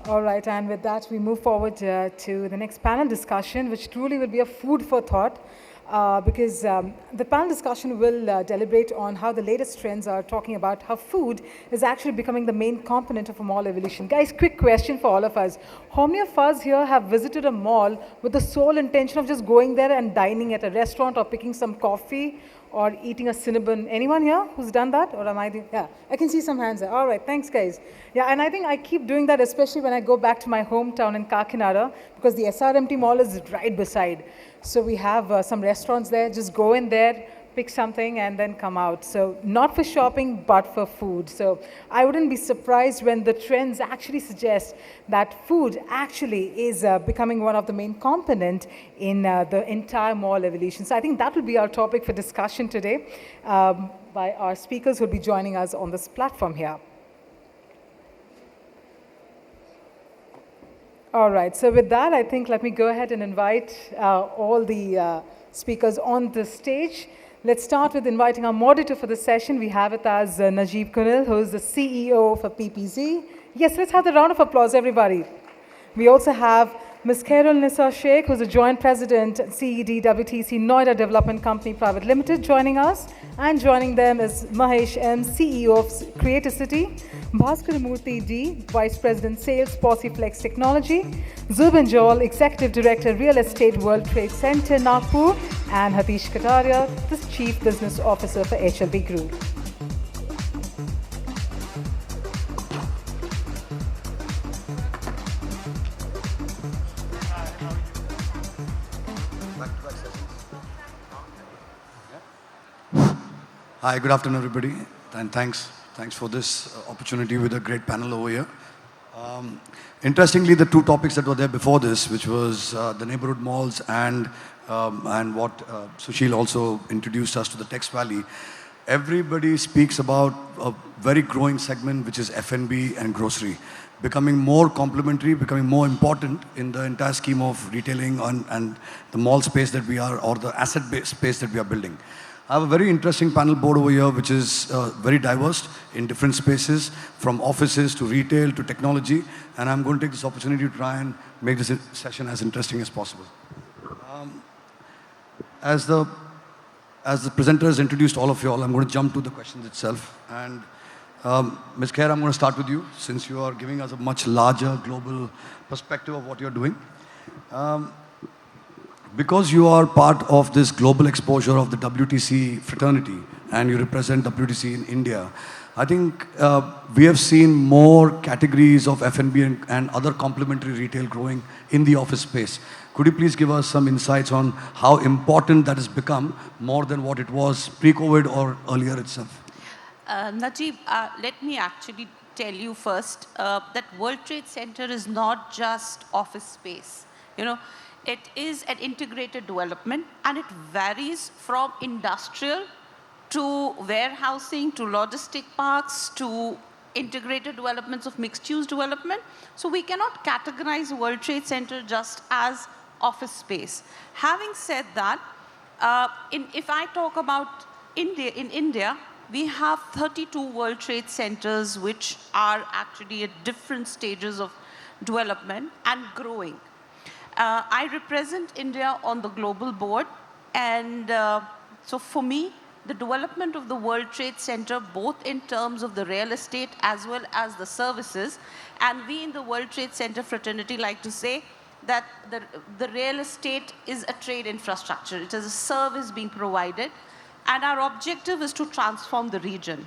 All right, and with that, we move forward to the next panel discussion, which truly will be a food for thought. Because the panel discussion will deliberate on how the latest trends are talking about how food is actually becoming the main component of a mall evolution. Guys, quick question for all of us. How many of us here have visited a mall with the sole intention of just going there and dining at a restaurant or picking some coffee or eating a Cinnabon? Anyone here who's done that? Or am I the, yeah, I can see some hands there. All right, thanks guys. Yeah, and I think I keep doing that, especially when I go back to my hometown in Kakinada, because the SRMT mall is right beside. So we have some restaurants there, just go in there, pick something and then come out. So not for shopping, but for food. So I wouldn't be surprised when the trends actually suggest that food actually is becoming one of the main component in the entire mall evolution. So I think that will be our topic for discussion today by our speakers who will be joining us on this platform here. All right, so with that, I think let me go ahead and invite all the speakers on the stage. Let's start with inviting our moderator for the session. We have with us Najeeb Kunil, who is the CEO for PPZ. Yes, let's have the round of applause, everybody. We also have Ms. Khairul Nisa Sheikh, who's a Joint President, CED WTC Noida Development Company Private Limited, joining us. And joining them is Mahesh M, CEO of Creator City, Bhaskar Murthy D, Vice President Sales, Posiflex Technology, Zubin Joel, Executive Director, Real Estate World Trade Center, Nagpur, and Hatish Kataria, the Chief Business Officer for HLB Group. Hi, good afternoon, everybody, and thanks for this opportunity with a great panel over here. Interestingly, the two topics that were there before this, which was the neighborhood malls and what Sushil also introduced us to the Text Valley, everybody speaks about a very growing segment, which is F&B and grocery, becoming more complementary, becoming more important in the entire scheme of retailing and the mall space that we are, or the asset-based space that we are building. I have a very interesting panel board over here, which is very diverse in different spaces, from offices to retail to technology, and I'm going to take this opportunity to try and make this session as interesting as possible. As the presenters introduced all of you all, I'm going to jump to the questions itself. And Ms. Khair, I'm going to start with you, since you are giving us a much larger global perspective of what you're doing. Because you are part of this global exposure of the WTC fraternity and you represent WTC in India, I think we have seen more categories of F&B and other complementary retail growing in the office space. Could you please give us some insights on how important that has become more than what it was pre-COVID or earlier itself? Najeeb, let me actually tell you first that World Trade Center is not just office space. You know, it is an integrated development, and it varies from industrial to warehousing to logistic parks to integrated developments of mixed-use development. So we cannot categorize World Trade Center just as office space. Having said that, if I talk about India, in India, we have 32 World Trade Centers which are actually at different stages of development and growing. I represent India on the global board, and so for me, the development of the World Trade Center, both in terms of the real estate as well as the services, and we in the World Trade Center fraternity like to say that the real estate is a trade infrastructure. It is a service being provided, and our objective is to transform the region.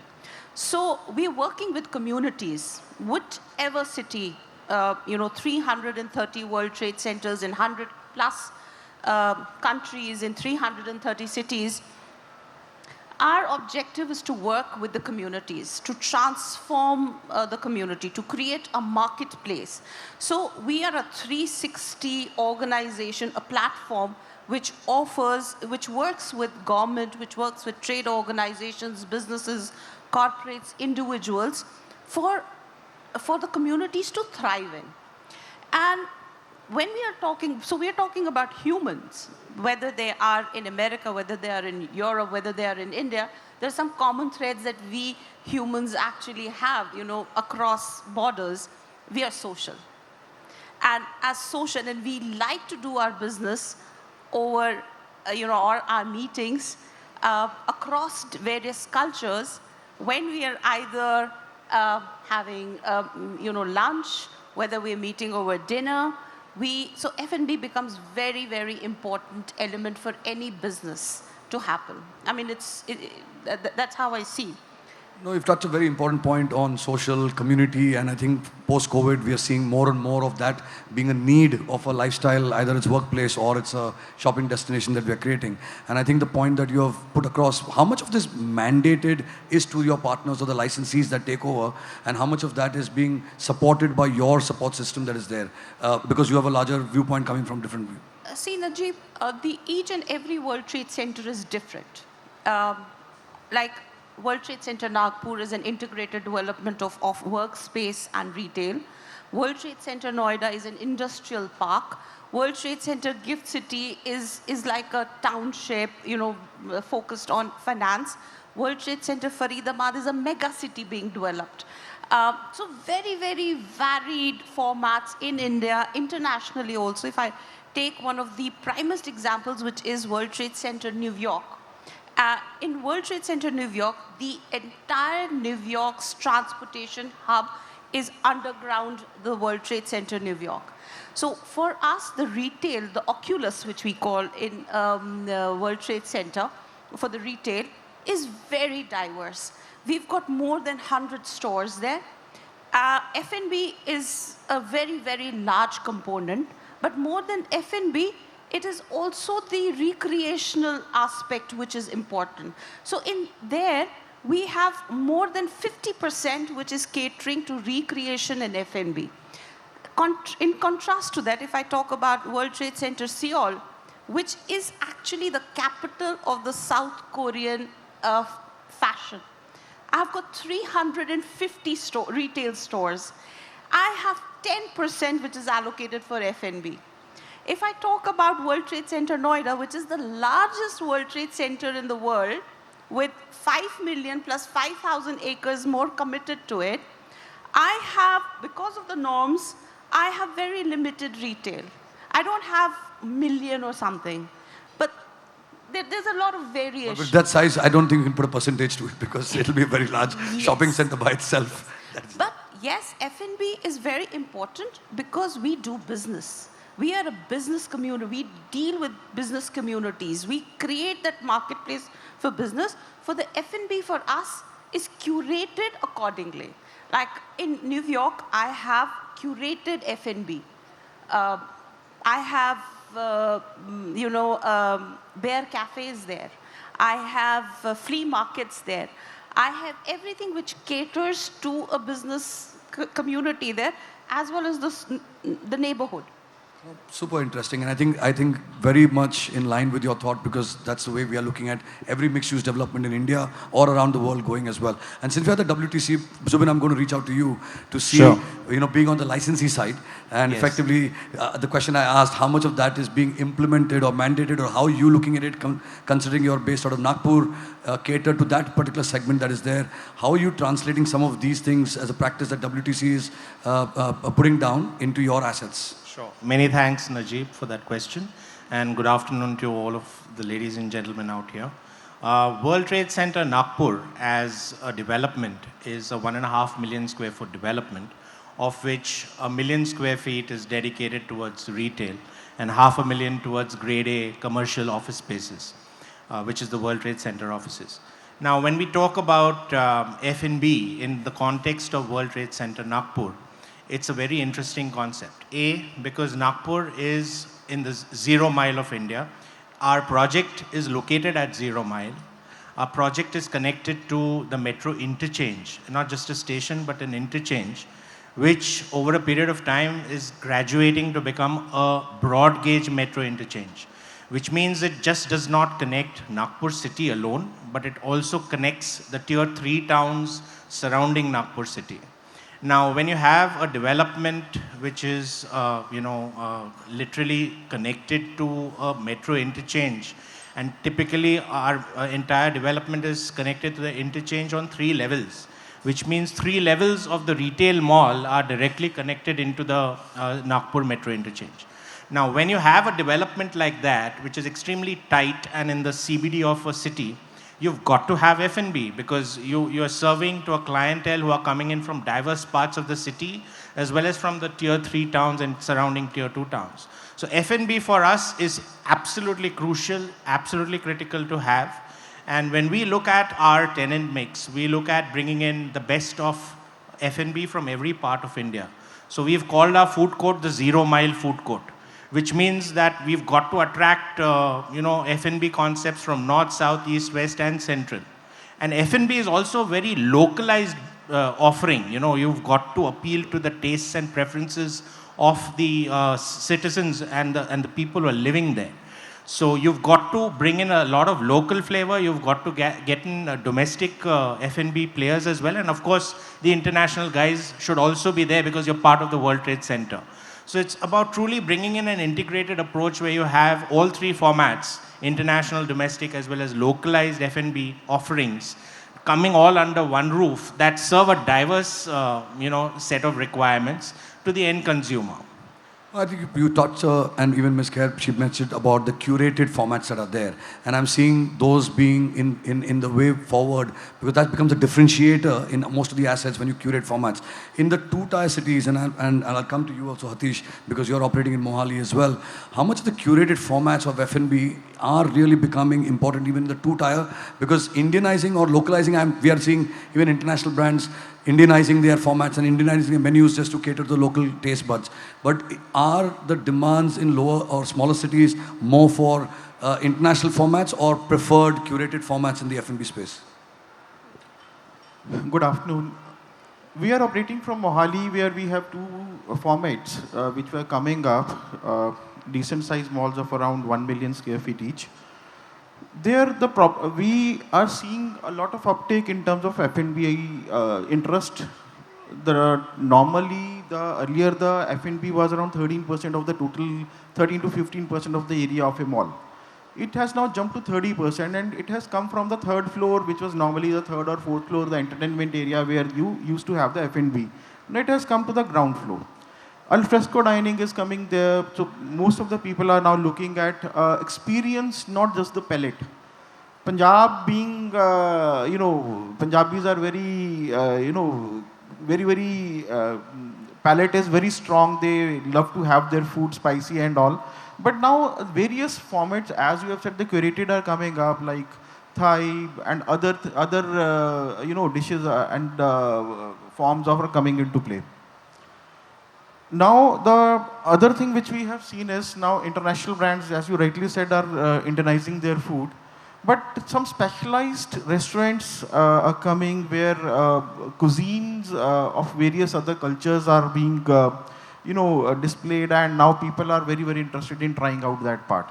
So we're working with communities, whichever city, 330 World Trade Centers in 100 plus countries in 330 cities. Our objective is to work with the communities, to transform the community, to create a marketplace. So we are a 360 organization, a platform which works with government, which works with trade organizations, businesses, corporates, individuals, for the communities to thrive in. And when we are talking, so we are talking about humans, whether they are in America, whether they are in Europe, whether they are in India, there are some common threads that we humans actually have, across borders. We are social. And as social, and we like to do our business over, or our meetings across various cultures when we are either having, lunch, whether we're meeting over dinner. So F&B becomes very, very important element for any business to happen. I mean, that's how I see. No, you've touched a very important point on social community, and I think post-COVID we are seeing more and more of that being a need of a lifestyle, either it's workplace or it's a shopping destination that we are creating. And I think the point that you have put across, how much of this mandated is to your partners or the licensees that take over, and how much of that is being supported by your support system that is there, because you have a larger viewpoint coming from different view. See, Najib, each and every World Trade Center is different. Like World Trade Center Nagpur is an integrated development of workspace and retail. World Trade Center Noida is an industrial park. World Trade Center Gift City is like a township, focused on finance. World Trade Center Faridabad is a mega city being developed. So very, very varied formats in India, internationally also. If I take one of the primest examples, which is World Trade Center New York. In World Trade Center New York, the entire New York's transportation hub is underground the World Trade Center New York. So for us, the retail, the Oculus, which we call in the World Trade Center for the retail, is very diverse. We've got more than 100 stores there. F&B is a very, very large component, but more than F&B, it is also the recreational aspect which is important. So in there, we have more than 50% which is catering to recreation and F&B. In contrast to that, if I talk about World Trade Center Seoul, which is actually the capital of the South Korean fashion, I've got 350 retail stores. I have 10% which is allocated for F&B. If I talk about World Trade Center Noida, which is the largest World Trade Center in the world, with 5 million plus 5,000 acres more committed to it, I have, because of the norms, I have very limited retail. I don't have million or something, but there's a lot of variation. But with that size, I don't think you can put a percentage to it because it'll be a very large shopping center by itself. But yes, F&B is very important because we do business. We are a business community. We deal with business communities. We create that marketplace for business. For the F&B for us is curated accordingly. Like in New York, I have curated F&B. I have, bear cafes there. I have flea markets there. I have everything which caters to a business community there, as well as the neighborhood. Super interesting, and I think very much in line with your thought, because that's the way we are looking at every mixed-use development in India or around the world going as well. And since we are the WTC, Zubin, I'm going to reach out to you to see, being on the licensee side, and effectively the question I asked, how much of that is being implemented or mandated, or how you looking at it, considering you're based out of Nagpur, cater to that particular segment that is there. How are you translating some of these things as a practice that WTC is putting down into your assets? Sure. Many thanks, Najib, for that question. And good afternoon to all of the ladies and gentlemen out here. World Trade Center Nagpur as a development is a 1.5 million square foot development, of which 1 million square feet is dedicated towards retail and 500,000 towards grade A commercial office spaces, which is the World Trade Center offices. Now, when we talk about F&B in the context of World Trade Center Nagpur, it's a very interesting concept. A, because Nagpur is in the 0 mile of India. Our project is located at 0 mile. Our project is connected to the metro interchange, not just a station, but an interchange, which over a period of time is graduating to become a broad gauge metro interchange, which means it just does not connect Nagpur city alone, but it also connects the tier 3 towns surrounding Nagpur city. Now, when you have a development which is, literally connected to a metro interchange, and typically our entire development is connected to the interchange on 3 levels, which means 3 levels of the retail mall are directly connected into the Nagpur metro interchange. Now, when you have a development like that, which is extremely tight and in the CBD of a city, you've got to have F&B because you're serving to a clientele who are coming in from diverse parts of the city as well as from the tier 3 towns and surrounding tier 2 towns. So F&B for us is absolutely crucial, absolutely critical to have. And when we look at our tenant mix, we look at bringing in the best of F&B from every part of India. So we've called our food court the 0 mile food court, which means that we've got to attract, F&B concepts from north, south, east, west, and central. And F&B is also very localized offering. You've got to appeal to the tastes and preferences of the citizens and the people who are living there. So you've got to bring in a lot of local flavor. You've got to get in domestic F&B players as well. And of course, the international guys should also be there because you're part of the World Trade Center. So it's about truly bringing in an integrated approach where you have all 3 formats, international, domestic, as well as localized F&B offerings, coming all under one roof that serve a diverse, set of requirements to the end consumer. I think you touched, and even Ms. Khair, she mentioned about the curated formats that are there. And I'm seeing those being in the way forward because that becomes a differentiator in most of the assets when you curate formats. In the 2-tier cities, and I'll come to you also, Hatish, because you're operating in Mohali as well, how much of the curated formats of F&B are really becoming important even in the 2-tier? Because Indianizing or localizing, we are seeing even international brands Indianizing their formats and Indianizing their menus just to cater to the local taste buds. But are the demands in lower or smaller cities more for international formats or preferred curated formats in the F&B space? Good afternoon. We are operating from Mohali where we have 2 formats which were coming up, decent sized malls of around 1 million square feet each. There, we are seeing a lot of uptake in terms of F&B interest. Normally, earlier the F&B was around 13% of the total, 13 to 15% of the area of a mall. It has now jumped to 30%, and it has come from the 3rd floor, which was normally the 3rd or 4th floor, the entertainment area where you used to have the F&B. Now it has come to the ground floor. Al fresco dining is coming there, so most of the people are now looking at experience, not just the palate. Punjab being, Punjabis are very, very, palate is very strong. They love to have their food spicy and all. But now various formats, as you have said, the curated are coming up, like Thai and other dishes and forms are coming into play. Now, the other thing which we have seen is now international brands, as you rightly said, are Indianizing their food. But some specialized restaurants are coming where cuisines of various other cultures are being, displayed, and now people are very, very interested in trying out that part.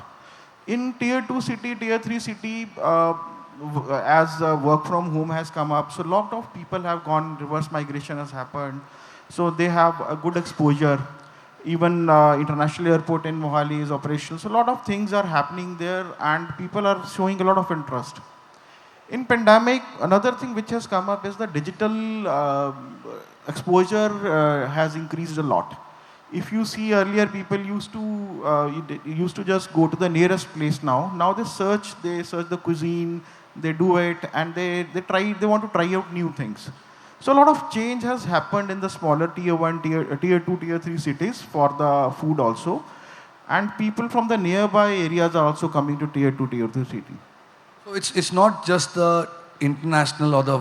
In tier 2 city, tier 3 city, as work from home has come up, so a lot of people have gone, reverse migration has happened. So they have a good exposure. Even international airport in Mohali is operational. So a lot of things are happening there and people are showing a lot of interest. In pandemic, another thing which has come up is the digital exposure has increased a lot. If you see earlier, people used to just go to the nearest place now. Now they search the cuisine, they do it, and they want to try out new things. So a lot of change has happened in the smaller tier 1, tier 2, tier 3 cities for the food also. And people from the nearby areas are also coming to tier 2, tier 3 city. So it's not just the international or the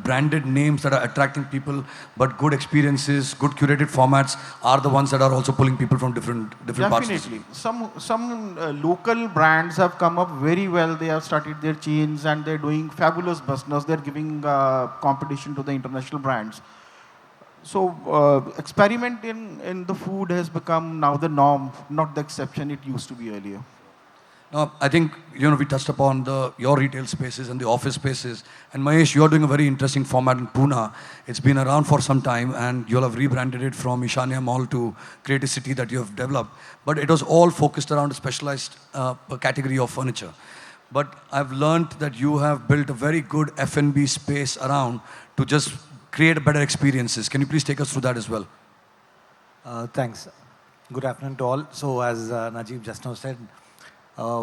branded names that are attracting people, but good experiences, good curated formats are the ones that are also pulling people from different parts of the city. Definitely. Some local brands have come up very well. They have started their chains and they're doing fabulous business. They're giving competition to the international brands. So experimenting in the food has become now the norm, not the exception it used to be earlier. Now, I think, we touched upon your retail spaces and the office spaces. And Mahesh, you're doing a very interesting format in Pune. It's been around for some time and you'll have rebranded it from Ishania Mall to create a city that you have developed. But it was all focused around a specialized category of furniture. But I've learned that you have built a very good F&B space around to just create better experiences. Can you please take us through that as well? Thanks. Good afternoon to all. So as Najib just now said,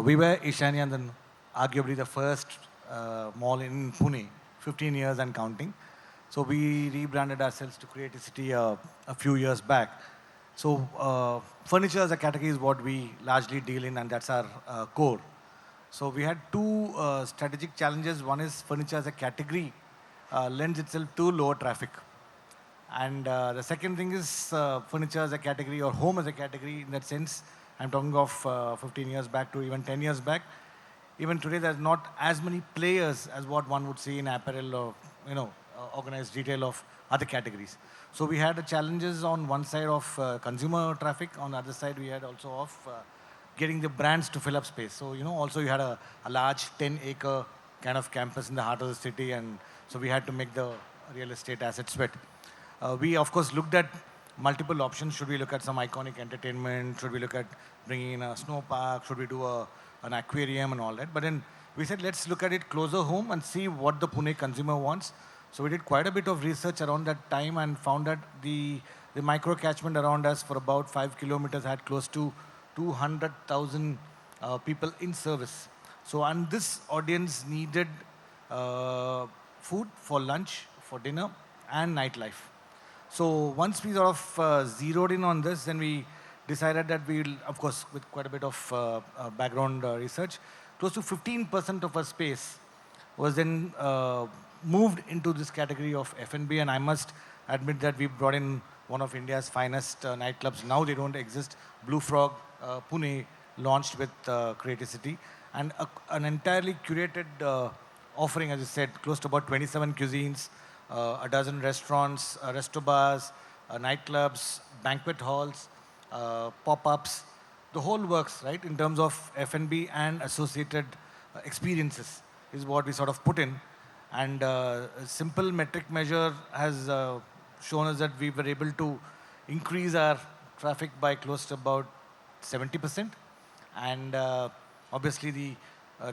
we were Ishania and then arguably the first mall in Pune, 15 years and counting. So we rebranded ourselves to Creativity a few years back. So furniture as a category is what we largely deal in, and that's our core. So we had two strategic challenges. One is furniture as a category lends itself to lower traffic. And the second thing is furniture as a category or home as a category in that sense. I'm talking of 15 years back to even 10 years back. Even today, there's not as many players as what one would see in apparel or, organized retail of other categories. So we had the challenges on one side of consumer traffic. On the other side, we had also of getting the brands to fill up space. So, also you had a large 10-acre kind of campus in the heart of the city. And so we had to make the real estate asset sweat. We, of course, looked at multiple options. Should we look at some iconic entertainment? Should we look at bringing in a snow park? Should we do an aquarium and all that? But then we said, let's look at it closer home and see what the Pune consumer wants. So we did quite a bit of research around that time and found that the micro catchment around us for about 5 kilometers had close to 200,000 people in service. So, and this audience needed food for lunch, for dinner, and nightlife. So once we sort of zeroed in on this, then we decided that we'll, of course, with quite a bit of background research, close to 15% of our space was then moved into this category of F&B, and I must admit that we brought in one of India's finest nightclubs. Now they don't exist. Blue Frog, Pune, launched with Creativity, and an entirely curated offering, as you said, close to about 27 cuisines, a dozen restaurants, resto bars, nightclubs, banquet halls, pop-ups, the whole works, right, in terms of F&B and associated experiences is what we sort of put in. And a simple metric measure has shown us that we were able to increase our traffic by close to about 70%. And obviously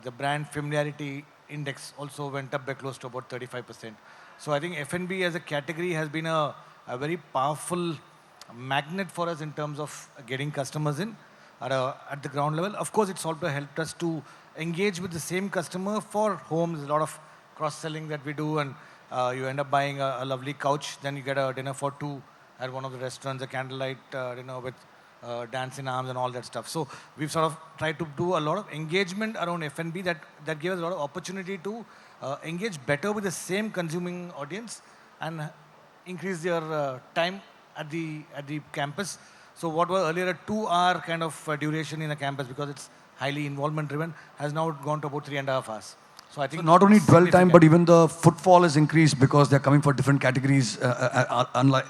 the brand familiarity index also went up by close to about 35%. So I think F&B as a category has been a very powerful magnet for us in terms of getting customers in at the ground level. Of course, it's also helped us to engage with the same customer for homes. There's a lot of cross-selling that we do, and you end up buying a lovely couch, then you get a dinner for two at one of the restaurants, a candlelight dinner with dance in arms and all that stuff. So we've sort of tried to do a lot of engagement around F&B that gave us a lot of opportunity to engage better with the same consuming audience and increase their time at the campus. So what was earlier a 2-hour kind of duration in a campus, because it's highly involvement driven, has now gone to about 3.5 hours. So I think so not only dwell time, but even the footfall is increased because they're coming for different categories, unlike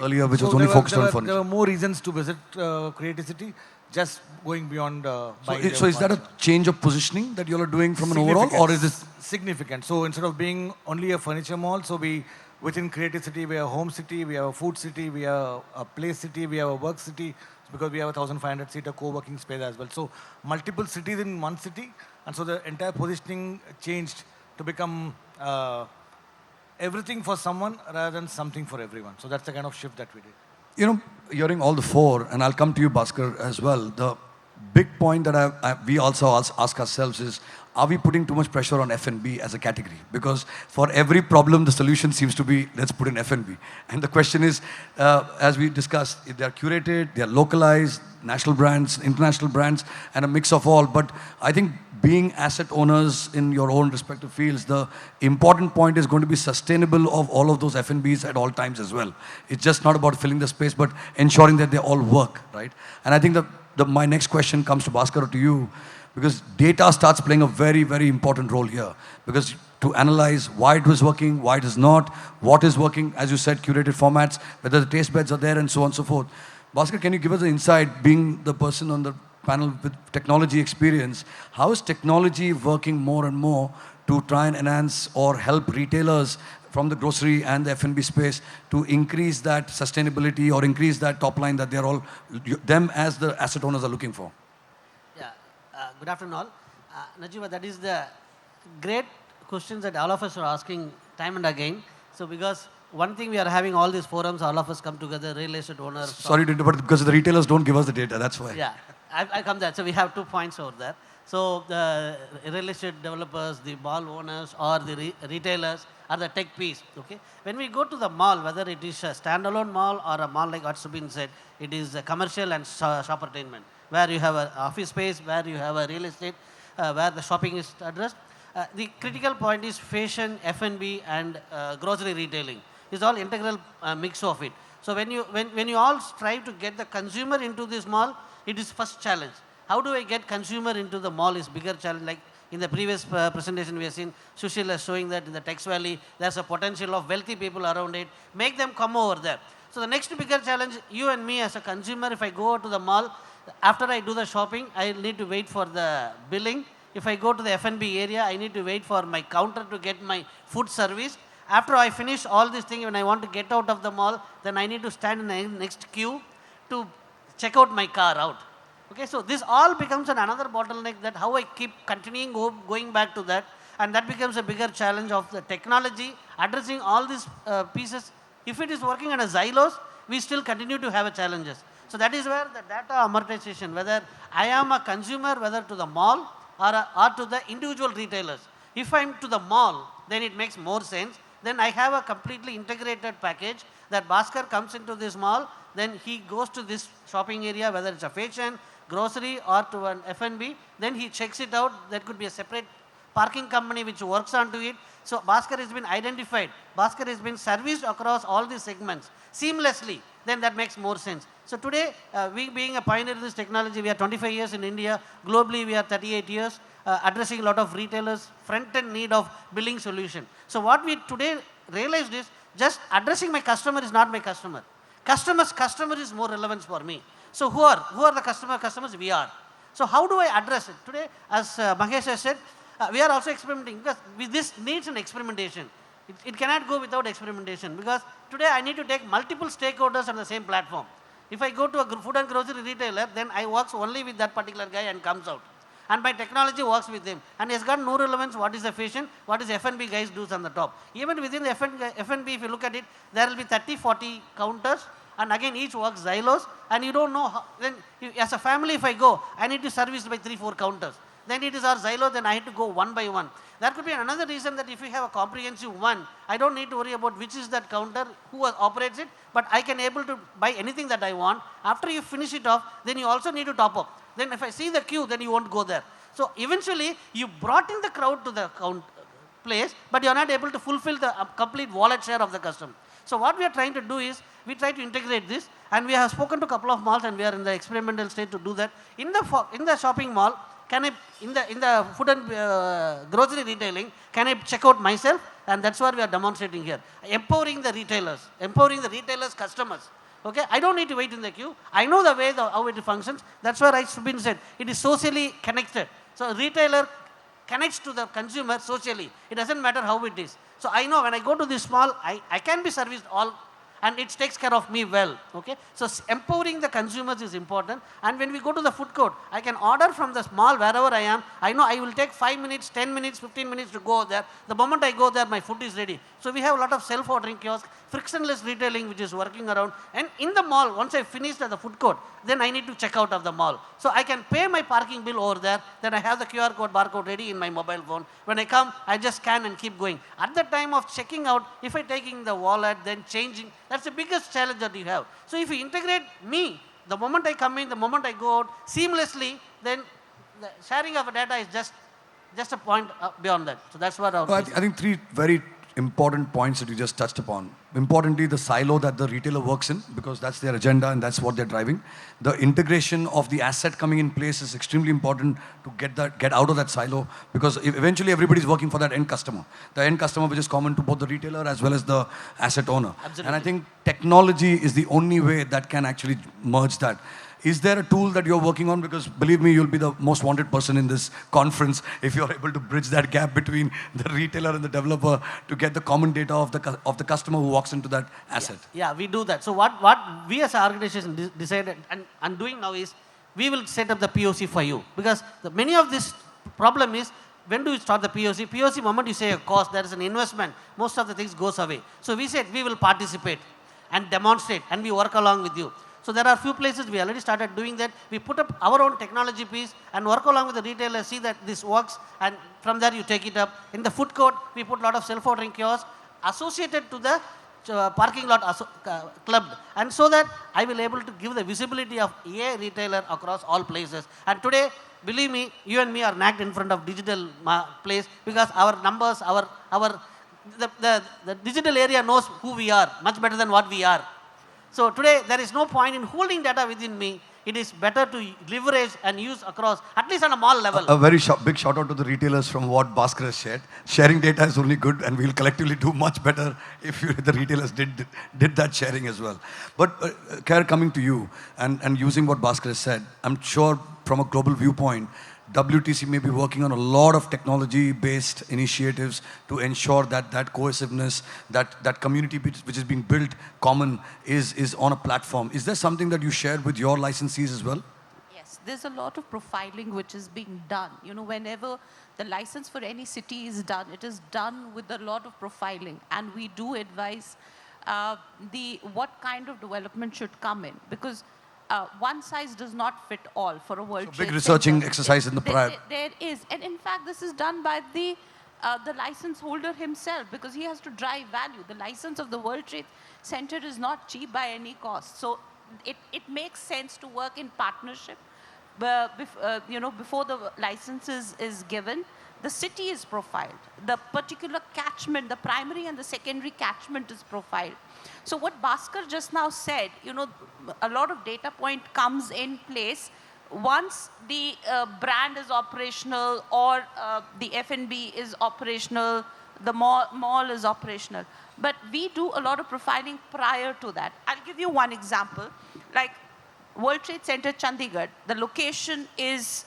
earlier, which was only focused on furniture. There were more reasons to visit Creativity, just going beyond buying. So is that a change of positioning that you are doing from an overall, or is it significant? So instead of being only a furniture mall, so within Creativity, we are a home city, we have a food city, we are a play city, we have a work city, because we have a 1,500-seater co-working space as well. So multiple cities in one city, and so the entire positioning changed to become everything for someone rather than something for everyone. So that's the kind of shift that we did. Hearing all the four, and I'll come to you, Bhaskar, as well, the big point that we also ask ourselves is, are we putting too much pressure on F&B as a category? Because for every problem, the solution seems to be, let's put in F&B. And the question is, as we discussed, if they're curated, they're localized, national brands, international brands, and a mix of all. But I think being asset owners in your own respective fields, the important point is going to be sustainable of all of those F&Bs at all times as well. It's just not about filling the space, but ensuring that they all work, right? And I think my next question comes to Bhaskar or to you, because data starts playing a very, very important role here. Because to analyze why it was working, why it is not, what is working, as you said, curated formats, whether the taste beds are there, and so on and so forth. Bhaskar, can you give us an insight, being the person on the panel with technology experience, how is technology working more and more to try and enhance or help retailers from the grocery and the F&B space to increase that sustainability or increase that top line that they're all, them as the asset owners are looking for? Yeah, good afternoon all. Najiba, that is the great questions that all of us are asking time and again. So because one thing we are having all these forums, all of us come together, real estate owners. Sorry to interrupt, because the retailers don't give us the data, that's why. Yeah, I come there. So we have 2 points over there. So the real estate developers, the mall owners, or the retailers are the tech piece. Okay. When we go to the mall, whether it is a standalone mall or a mall like what Subin said, it is a commercial and shoppertainment, where you have an office space, where you have a real estate, where the shopping is addressed. The critical point is fashion, F&B, and grocery retailing. It's all integral mix of it. So when you all strive to get the consumer into this mall, it is first challenge. How do I get consumer into the mall is bigger challenge. Like in the previous presentation we have seen, Sushil is showing that in the Tex Valley, there's a potential of wealthy people around it. Make them come over there. So the next bigger challenge, you and me as a consumer, if I go to the mall, after I do the shopping, I need to wait for the billing. If I go to the F&B area, I need to wait for my counter to get my food service. After I finish all these things, when I want to get out of the mall, then I need to stand in the next queue to check out my car out. Okay, so this all becomes another bottleneck, that how I keep continuing going back to that, and that becomes a bigger challenge of the technology, addressing all these pieces. If it is working on a silos, we still continue to have a challenges. So that is where the data amortization, whether I am a consumer, whether to the mall or to the individual retailers. If I'm to the mall, then it makes more sense. Then I have a completely integrated package that Bhaskar comes into this mall, then he goes to this shopping area, whether it's a fashion, grocery, or to an F&B, then he checks it out. That could be a separate parking company which works onto it. So Bhaskar has been identified. Bhaskar has been serviced across all these segments seamlessly. Then that makes more sense. So today, we being a pioneer in this technology, we are 25 years in India. Globally, we are 38 years, addressing a lot of retailers' front-end need of billing solution. So what we today realized is, just addressing my customer is not my customer. Customer is more relevant for me. So who are the customers? We are. So how do I address it? Today, as Mahesh has said, we are also experimenting, because this needs an experimentation. It cannot go without experimentation, because today I need to take multiple stakeholders on the same platform. If I go to a food and grocery retailer, then I work only with that particular guy and comes out. And my technology works with him. And it's got no relevance what is the fashion, what is F&B guys do on the top. Even within the F&B, if you look at it, there will be 30, 40 counters. And again, each works silos. And you don't know how, then as a family, if I go, I need to service by 3, 4 counters. Then it is our silo, then I have to go one by one. That could be another reason that if we have a comprehensive one, I don't need to worry about which is that counter, who operates it, but I can able to buy anything that I want. After you finish it off, then you also need to top up. Then if I see the queue, then you won't go there. So eventually, you brought in the crowd to the place, but you are not able to fulfill the complete wallet share of the customer. So what we are trying to do is, we try to integrate this, and we have spoken to a couple of malls, and we are in the experimental state to do that. In the shopping mall, can I, in the food and grocery retailing, can I check out myself? And that's what we are demonstrating here. Empowering the retailers, customers. Okay, I don't need to wait in the queue. I know the way how it functions. That's why Subin said, it is socially connected. So a retailer connects to the consumer socially. It doesn't matter how it is. So I know when I go to this mall, I can be serviced all, and it takes care of me well. Okay, so empowering the consumers is important. And when we go to the food court, I can order from the mall wherever I am. I know I will take 5 minutes, 10 minutes, 15 minutes to go there. The moment I go there, my food is ready. So we have a lot of self-ordering kiosks, frictionless retailing which is working around. And in the mall, once I finished at the food court, then I need to check out of the mall. So I can pay my parking bill over there. Then I have the QR code barcode ready in my mobile phone. When I come, I just scan and keep going. At the time of checking out, if I taking the wallet, then changing, that's the biggest challenge that you have. So if you integrate me, the moment I come in, the moment I go out, seamlessly, then the sharing of data is just a point beyond that. So that's what our I think 3 very important points that you just touched upon. Importantly, the silo that the retailer works in, because that's their agenda and that's what they're driving. The integration of the asset coming in place is extremely important to get out of that silo, because eventually everybody's working for that end customer. The end customer, which is common to both the retailer as well as the asset owner. Absolutely. And I think technology is the only way that can actually merge that. Is there a tool that you're working on? Because believe me, you'll be the most wanted person in this conference if you're able to bridge that gap between the retailer and the developer to get the common data of the customer who walks into that asset. Yeah, we do that. So what we as an organization decided and doing now is, we will set up the POC for you. Because many of this problem is, when do you start the POC? POC, moment you say a cost, there is an investment, most of the things goes away. So we said we will participate and demonstrate and we work along with you. So there are few places we already started doing that. We put up our own technology piece and work along with the retailers, see that this works, and from there you take it up. In the food court, we put a lot of self-ordering kiosks associated to the parking lot club, and so that I will able to give the visibility of a retailer across all places. And today, believe me, you and me are nagged in front of digital place because our numbers, the digital area knows who we are much better than what we are. So today, there is no point in holding data within me. It is better to leverage and use across, at least on a mall level. A very big shout out to the retailers from what Bhaskar has shared. Sharing data is only good, and we'll collectively do much better if the retailers did that sharing as well. But Khair, coming to you and using what Bhaskar has said, I'm sure from a global viewpoint, WTC may be working on a lot of technology-based initiatives to ensure that that cohesiveness, that community which is being built common is on a platform. Is there something that you shared with your licensees as well? Yes, there's a lot of profiling which is being done. You know, whenever the license for any city is done, it is done with a lot of profiling, and we do advise what kind of development should come in, because one size does not fit all for a World Trade Big researching Center. exercise in the prior. There is, and in fact, this is done by the license holder himself, because he has to drive value. The license of the World Trade Center is not cheap by any cost. So it makes sense to work in partnership. Before the license is given, the city is profiled. The particular catchment, the primary and the secondary catchment is profiled. So what Bhaskar just now said, you know, a lot of data point comes in place once the brand is operational, or the F&B is operational, the mall is operational. But we do a lot of profiling prior to that. I'll give you one example. Like World Trade Center, Chandigarh, the location is,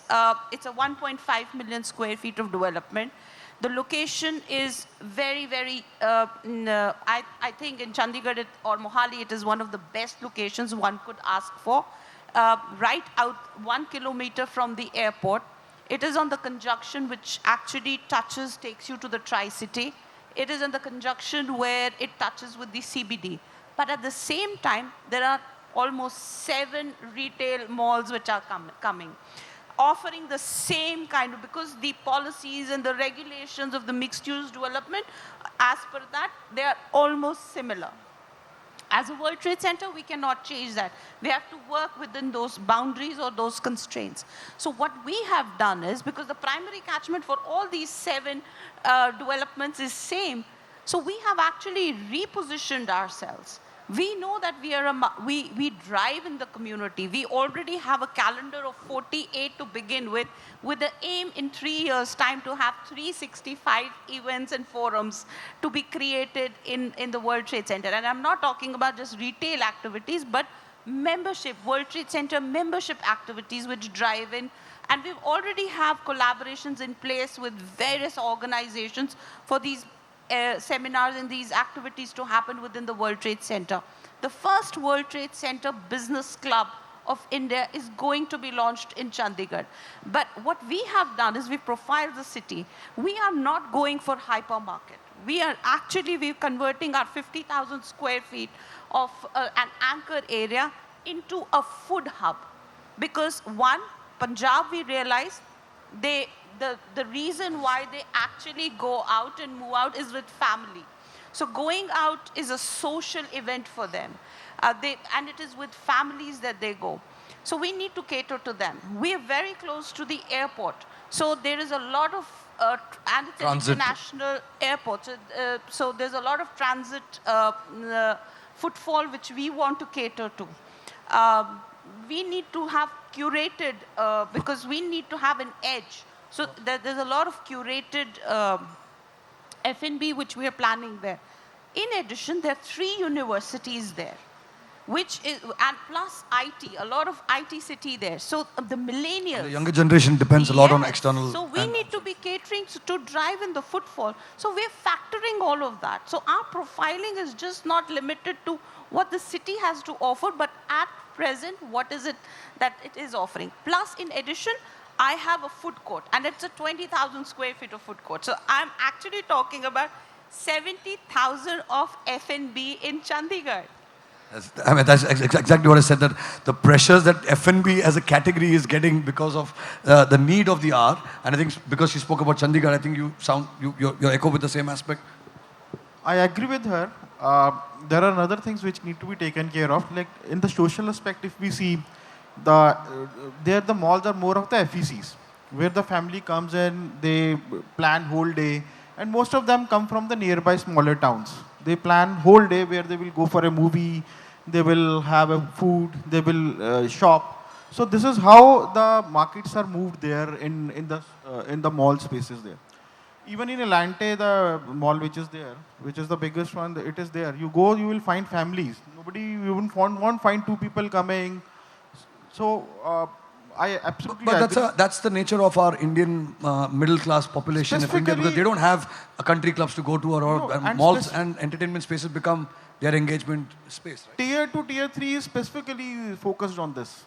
it's a 1.5 million square feet of development. The location is very, very, I think in Chandigarh or Mohali, it is one of the best locations one could ask for. Right out 1 kilometer from the airport. It is on the conjunction which actually takes you to the Tri-City. It is in the conjunction where it touches with the CBD. But at the same time, there are almost 7 retail malls which are coming, offering the same kind of, because the policies and the regulations of the mixed-use development, as per that, they are almost similar. As a World Trade Center, we cannot change that. We have to work within those boundaries or those constraints. So what we have done is, because the primary catchment for all these 7 developments is same, so we have actually repositioned ourselves. We know that we drive in the community. We already have a calendar of 48 to begin with the aim in 3 years' time to have 365 events and forums to be created in the World Trade Center. And I'm not talking about just retail activities, but membership, World Trade Center membership activities which drive in. And we already have collaborations in place with various organizations for these seminars and these activities to happen within the World Trade Center. The first World Trade Center Business Club of India is going to be launched in Chandigarh. But what we have done is we profiled the city. We are not going for hypermarket. We're converting our 50,000 square feet of an anchor area into a food hub. Because one, Punjab, we realized the reason why they actually go out and move out is with family. So going out is a social event for them. And it is with families that they go. So we need to cater to them. We are very close to the airport. So there is a lot of, and it's an international airport. So there's a lot of transit footfall which we want to cater to. We need to have curated, because we need to have an edge. So there's a lot of curated F&B which we are planning there. In addition, there are 3 universities there, and plus IT, a lot of IT city there. So the millennials. The younger generation depends a lot on external. So we need to be catering to drive in the footfall. So we're factoring all of that. So our profiling is just not limited to what the city has to offer, but at present, what is it that it is offering. Plus, in addition, I have a food court, and it's a 20,000 square feet of food court. So I'm actually talking about 70,000 of F&B in Chandigarh. I mean, that's exactly what I said, that the pressures that F&B as a category is getting because of the need of the hour. And I think because she spoke about Chandigarh, I think you echo with the same aspect. I agree with her. There are other things which need to be taken care of. Like in the social aspect, if we see, there the malls are more of the FECs, where the family comes in, they plan whole day, and most of them come from the nearby smaller towns. They plan whole day where they will go for a movie, they will have a food, they will shop. So this is how the markets are moved there in the mall spaces there. Even in Elante, the mall which is there, which is the biggest one, it is there. You go, you will find families. You won't find two people coming. So I absolutely But agree. that's the nature of our Indian middle class population of India, because they don't have country clubs to go to, or No, and malls and entertainment spaces become their engagement space. Right? Tier 2, Tier 3 is specifically focused on this.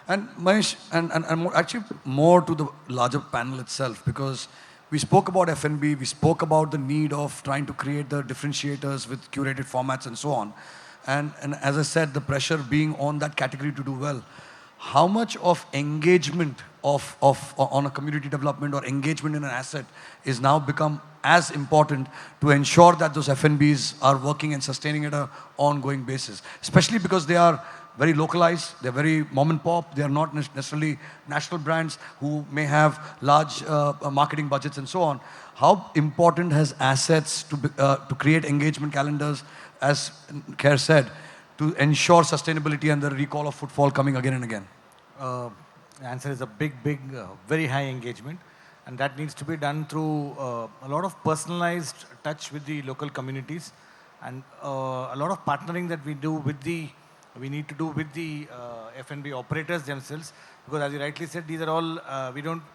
And Mahesh, and actually more to the larger panel itself, because we spoke about F&B, we spoke about the need of trying to create the differentiators with curated formats and so on. And as I said, the pressure being on that category to do well. How much of engagement on a community development or engagement in an asset is now become as important to ensure that those F&Bs are working and sustaining at an ongoing basis, especially because they are very localized, they're very mom and pop, they are not necessarily national brands who may have large marketing budgets and so on. How important has assets to create engagement calendars, as Khair said, to ensure sustainability and the recall of footfall coming again and again? The answer is a big, very high engagement. And that needs to be done through a lot of personalized touch with the local communities, and a lot of partnering that we need to do with the F&B operators themselves. Because as you rightly said, these are all,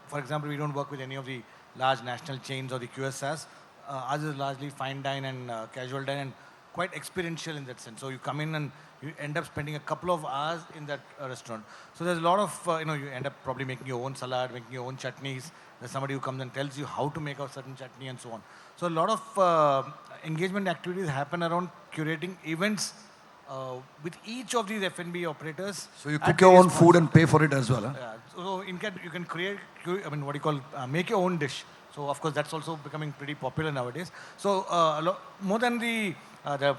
for example, we don't work with any of the large national chains or the QSRs. Ours is largely fine dine and casual dine, and quite experiential in that sense. So you come in and you end up spending a couple of hours in that restaurant. So there's a lot of, you end up probably making your own salad, making your own chutneys. There's somebody who comes and tells you how to make a certain chutney and so on. So a lot of engagement activities happen around curating events with each of these F&B operators. So you cook your own food and pay for it as well, huh? Yeah. So you can create, make your own dish. So of course that's also becoming pretty popular nowadays. So more than the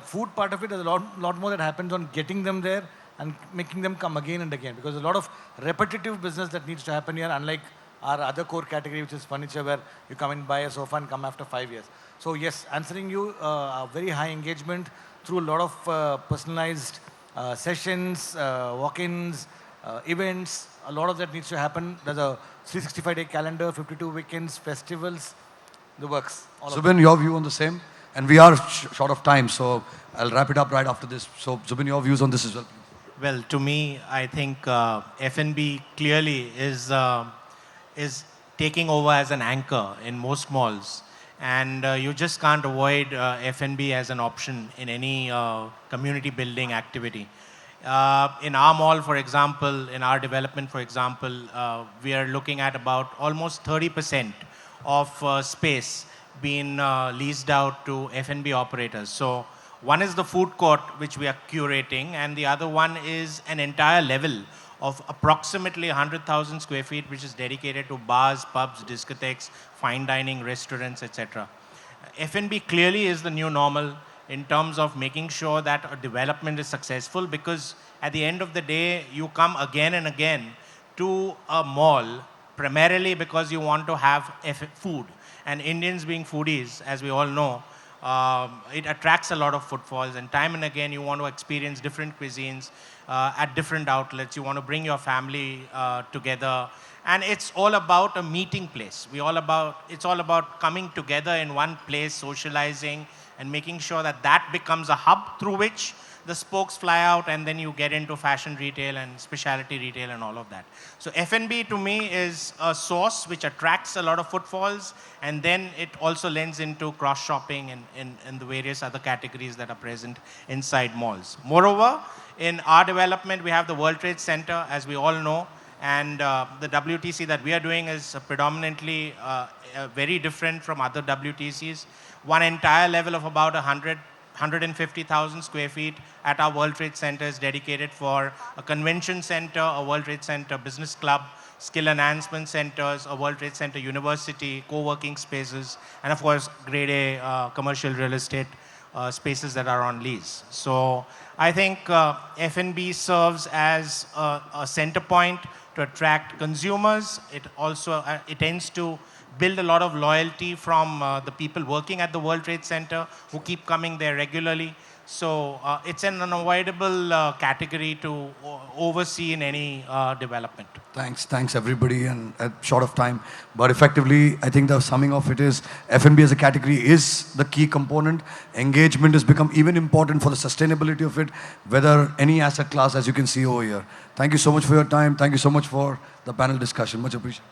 food part of it, there's a lot more that happens on getting them there and making them come again and again. Because there's a lot of repetitive business that needs to happen here, unlike our other core category, which is furniture, where you come and buy a sofa and come after 5 years. So yes, answering you, a very high engagement through a lot of personalized sessions, walk-ins, events. A lot of that needs to happen. There's a 365-day calendar, 52 weekends, festivals, the works. Zubin, your view on the same? And we are short of time, so I'll wrap it up right after this. So Zubin, your views on this as well, please. Well, to me, I think F&B clearly is taking over as an anchor in most malls. And you just can't avoid F&B as an option in any community building activity. In our mall, for example, in our development, for example, we are looking at about almost 30% of space being leased out to F&B operators. So one is the food court, which we are curating, and the other one is an entire level of approximately 100,000 square feet, which is dedicated to bars, pubs, discotheques, fine dining, restaurants, etc. F&B clearly is the new normal in terms of making sure that a development is successful, because at the end of the day, you come again and again to a mall primarily because you want to have food. And Indians being foodies, as we all know, it attracts a lot of footfalls, and time and again you want to experience different cuisines at different outlets. You want to bring your family together, and it's all about a meeting place. It's all about coming together in one place, socializing, and making sure that that becomes a hub through which the spokes fly out, and then you get into fashion retail and specialty retail and all of that. So F&B to me is a source which attracts a lot of footfalls, and then it also lends into cross-shopping and the various other categories that are present inside malls. Moreover, in our development, we have the World Trade Center, as we all know, And the WTC that we are doing is predominantly very different from other WTCs. One entire level of about 150,000 square feet at our World Trade Center is dedicated for a convention center, a World Trade Center business club, skill enhancement centers, a World Trade Center university, co-working spaces, and of course, grade A commercial real estate spaces that are on lease. So I think F&B serves as a center point to attract consumers. It also it tends to build a lot of loyalty from the people working at the World Trade Center who keep coming there regularly. So it's an unavoidable category to oversee in any development. Thanks everybody, and at short of time, but effectively, I think the summing of it is F&B as a category is the key component. Engagement has become even important for the sustainability of it, whether any asset class, as you can see over here. Thank you so much for your time. Thank you so much for the panel discussion. Much appreciated.